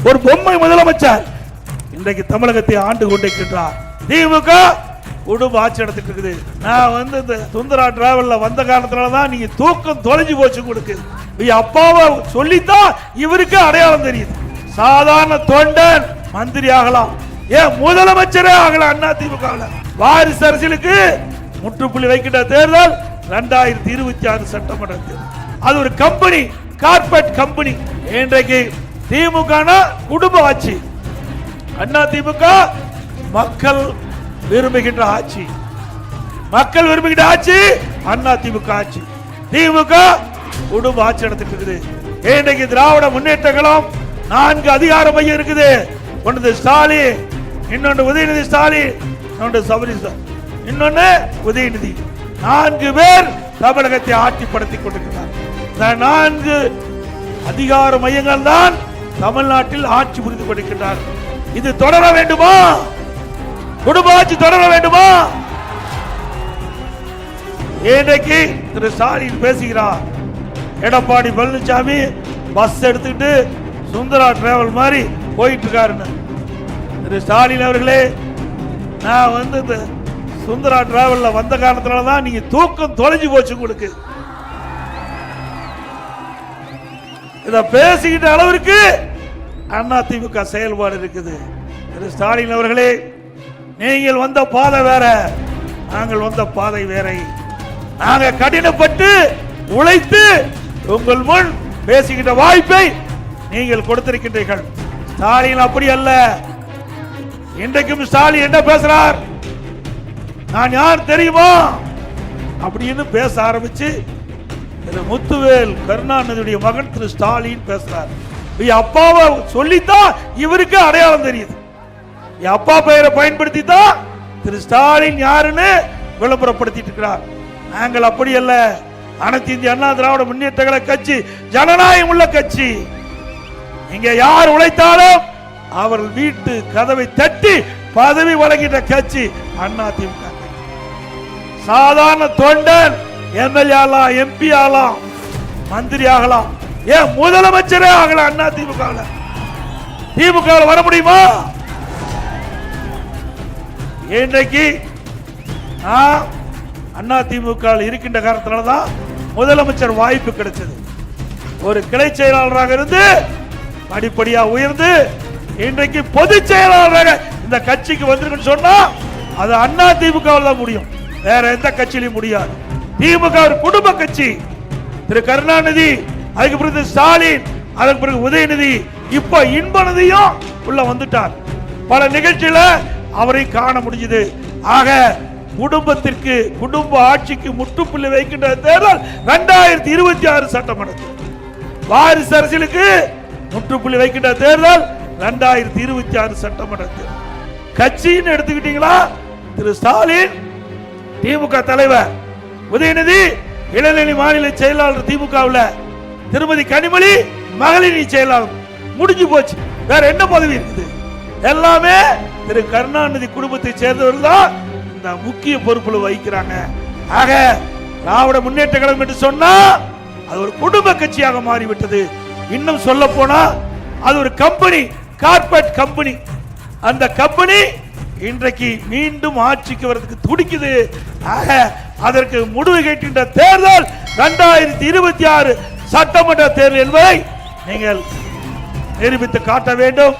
ஒரு பொம்மை முதலமைச்சர் இன்றைக்கு தமிழகத்தை ஆண்டு கொண்டிருக்கின்றார். திமுக குடும்ப ஆட்சி நடத்திட்டு இருக்குது. நான் இந்த சுந்தரா டிராவல்ல வந்த காரணத்துலதான் நீங்க தூக்கம் தொலைஞ்சு போச்சு கொடுக்கு. அப்பாவை சொல்லித்தான் இவருக்கு அடையாளம் தெரியுது. சாதாரண தொண்டன் மந்திரி ஆகலாம், ஏன் முதலமைச்சரே ஆகலாம். அண்ணா திமுக வாரிசு அரசியலுக்கு முற்றுப்புள்ளி வைக்கின்ற தேர்தல் 2026 சட்டமன்ற தேர்தல். அது ஒரு கம்பெனி, கார்பரேட் கம்பெனி. இன்றைக்கு திமுக குடும்ப ஆட்சி, அண்ணா திமுக மக்கள் விரும்புகின்ற ஆட்சி. மக்கள் விரும்புகின்ற ஆட்சி அண்ணா திமுக ஆட்சி. திமுக குடும்ப ஆட்சி நடத்திட்டு இருக்குது. இன்றைக்கு திராவிட முன்னேற்ற கழகம் 4 அதிகார மையம் இருக்குது. ஒன்று ஸ்டாலின், இன்னொன்று உதயநிதி ஸ்டாலின், இன்னொன்று சபரிசன், இன்னொன்று உதயநிதி. 4 பேர் தமிழகத்தை ஆட்சிப்படுத்திக் கொண்டிருக்கிறார். இந்த 4 அதிகார மையங்கள் தான் தமிழ்நாட்டில் ஆட்சி புரிந்து கொண்டிருக்கிறார். இது தொடர வேண்டுமா? குடும்ப ஆட்சி தொடர வேண்டுமா? இன்றைக்கு திரு ஸ்டாலின் பேசுகிறார். எடப்பாடி பழனிசாமி பஸ் எடுத்துக்கிட்டு சுந்தரா டிராவல் மாதிரி போயிட்டு இருக்காருன்னு. திரு ஸ்டாலின் அவர்களே, நான் இந்த சுந்தரா டிராவல்ல வந்த காரணத்தினாலதான் நீங்க தூக்கம் தொலைஞ்சு போச்சு உங்களுக்கு. இத பேசிக்கிட்ட அளவிற்கு அண்ணா திமுக செயல்பாடு இருக்குது. திரு ஸ்டாலின் அவர்களே, நீங்கள் வந்த பாதை வேற, நாங்கள் வந்த பாதை வேற. நாங்க கடினப்பட்டு உழைத்து உங்கள் முன் பேசுகின்ற வாய்ப்பை நீங்கள் கொடுத்திருக்கின்றீர்கள். ஸ்டாலின் அப்படி அல்ல. இன்றைக்கும் ஸ்டாலின் என்ன பேசுறார்? நான் யார் தெரியுமா அப்படின்னு பேச ஆரம்பிச்சு திரு முத்துவேல் கருணாநிதியுடைய மகன் திரு ஸ்டாலின் பேசுறார். அப்பாவை சொல்லித்தான் இவருக்கு அடையாளம் தெரியுது. அப்பா பெயரை பயன்படுத்தி தான் திரு ஸ்டாலின் யாருன்னு விளம்பரப்படுத்திட்டு இருக்கிறார். நாங்கள் அப்படி அல்ல. அனைத்து இந்திய அண்ணா திராவிட முன்னேற்ற கழக கட்சி ஜனநாயகம் உள்ள கட்சி. இங்க யார் உழைத்தாலும் அவர்கள் வீட்டு கதவை தட்டி பதவி வழங்கிட்ட கட்சி அண்ணா திமுக. சாதாரண தொண்டன் எம்எல்ஏ ஆகலாம், எம்பி ஆகலாம், மந்திரி ஆகலாம், ஏன் முதலமைச்சரே ஆகலாம். அண்ணா திமுக திமுக வர முடியுமா? இன்றைக்கு அண்ணா திமுக இருக்கின்ற காரணத்தினால்தான் முதலமைச்சர் வாய்ப்பு கிடைச்சது. ஒரு கிளை செயலாளராக இருந்து படிப்படியா உயர்ந்து இன்றைக்கு பொதுச் செயலாளராக இந்த கட்சிக்கு வந்திருக்குன்னு சொன்னா அது அண்ணா திமுக தான் முடியும், வேற எந்த கட்சியிலும் முடியாது. திமுக ஒரு குடும்ப கட்சி. திரு கருணாநிதி, அதுக்கு பிறகு ஸ்டாலின், அதுக்கு பிறகு உதயநிதி, இப்ப இன்பநிதியும் உள்ள வந்துட்டார். பல நிகழ்ச்சியில அவரை காண முடிஞ்சது. ஆக குடும்பத்திற்கு, குடும்ப ஆட்சிக்கு முற்றுப்புள்ளி வைக்கின்ற தேர்தல் 2026 சட்டமன்ற வாரிசு அரசியலுக்கு முற்றுப்புள்ளி வைக்கின்ற தேர்தல் 2026 சட்டமன்ற தேர்தல். கட்சின்னு எடுத்துக்கிட்டீங்களா, திரு ஸ்டாலின் திமுக தலைவர், உதயநிதி இளநிலை மாநில செயலாளர் திமுகவில், திருமதி கனிமொழி மகளிர் செயலாளர். முடிஞ்சு போச்சு. வேற என்ன பதவி இருக்குது? எல்லாமே திரு கருணாநிதி குடும்பத்தை சேர்ந்தவர்கள் தான் இந்த முக்கிய பொறுப்புல வகிக்கிறாங்க. ஆக திராவிட முன்னேற்ற கழகம் என்று சொன்னா அது ஒரு குடும்ப கட்சியாக மாறிவிட்டது. இன்னும் சொல்ல போனா அது ஒரு கம்பெனி, கார்பரேட் கம்பெனி. அந்த கம்பெனி இன்றைக்கு மீண்டும் ஆட்சிக்கு வரதுக்கு துடிக்குது. ஆக அதற்கு முடிவு கேட்கின்ற தேர்தல் 2026 சட்டமன்ற தேர்தல் என்பதை நீங்கள் நிரூபித்து காட்ட வேண்டும்.